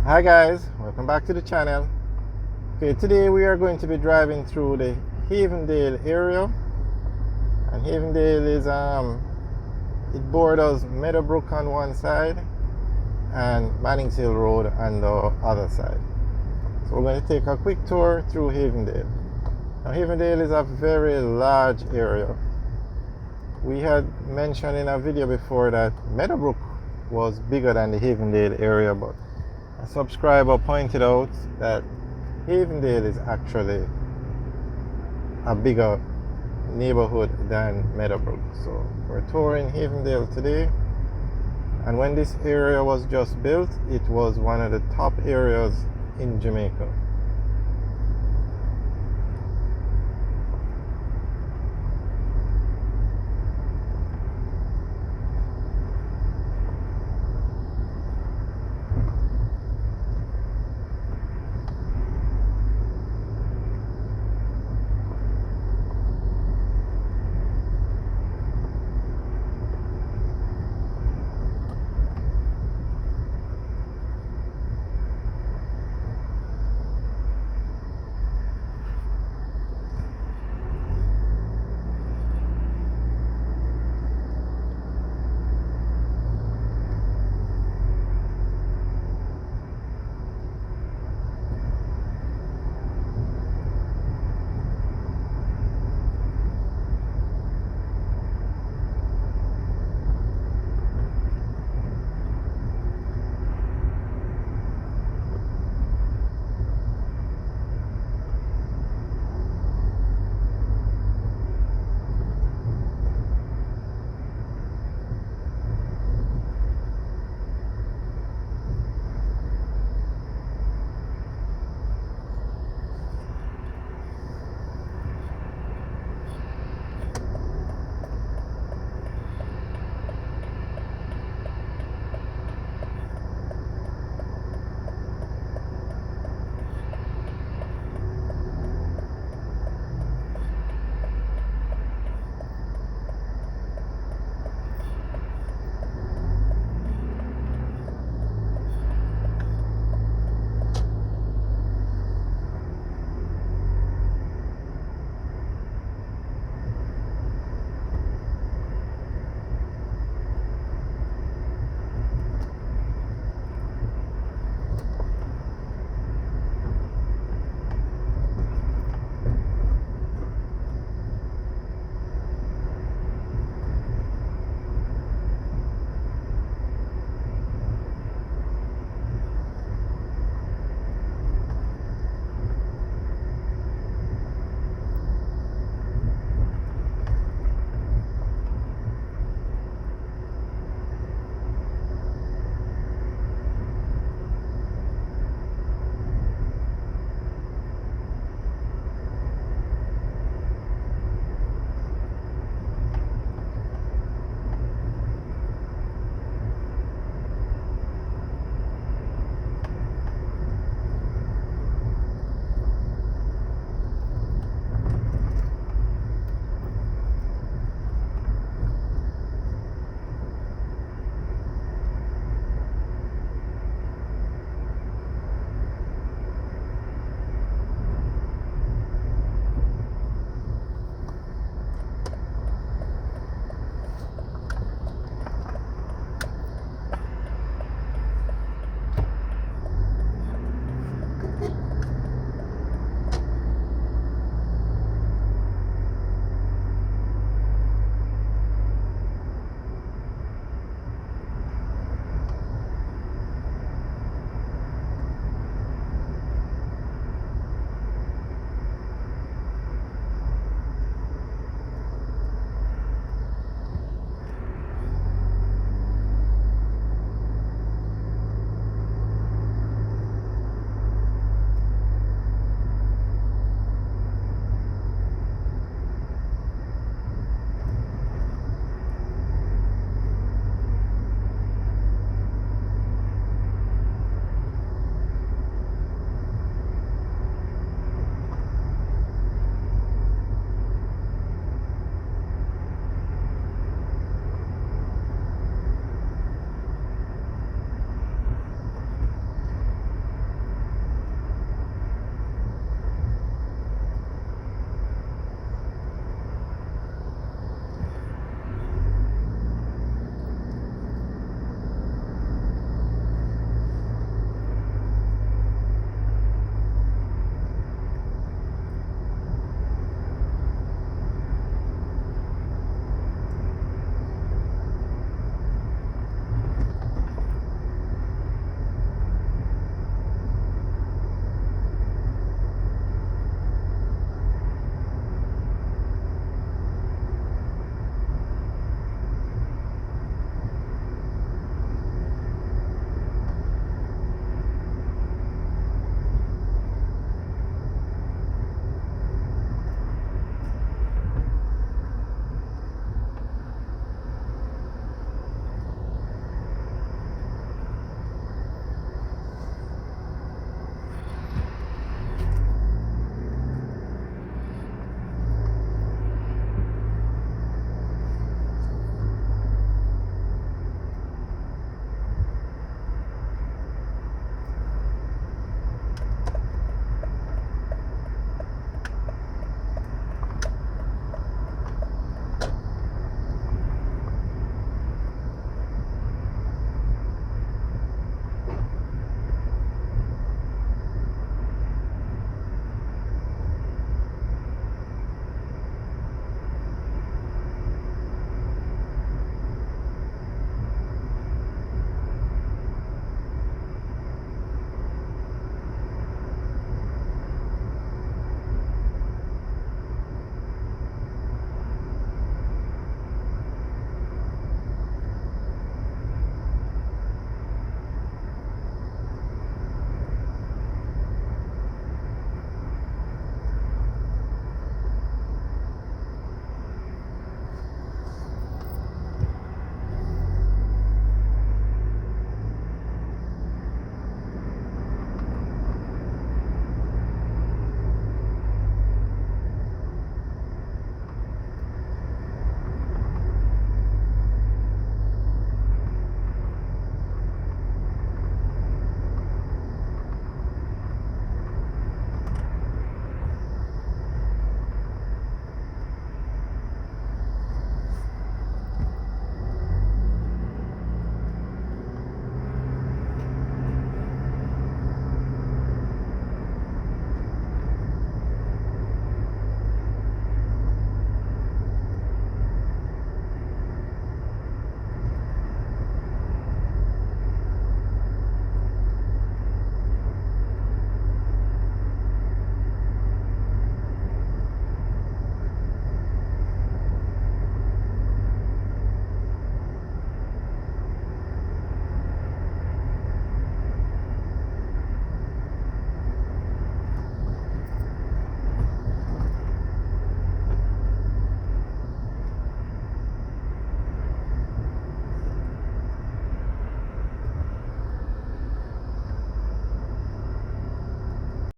Hi guys, welcome back to the channel. Okay, today we are going to be driving through the Havendale area, and Havendale is it borders Meadowbrook on one side and Mannings Hill Road on the other side. So we're going to take a quick tour through Havendale. Now Havendale is a very large area. We had mentioned in a video before that Meadowbrook was bigger than the Havendale area, but a subscriber pointed out that Havendale is actually a bigger neighborhood than Meadowbrook. So we're touring Havendale today, and when this area was just built, it was one of the top areas in Jamaica.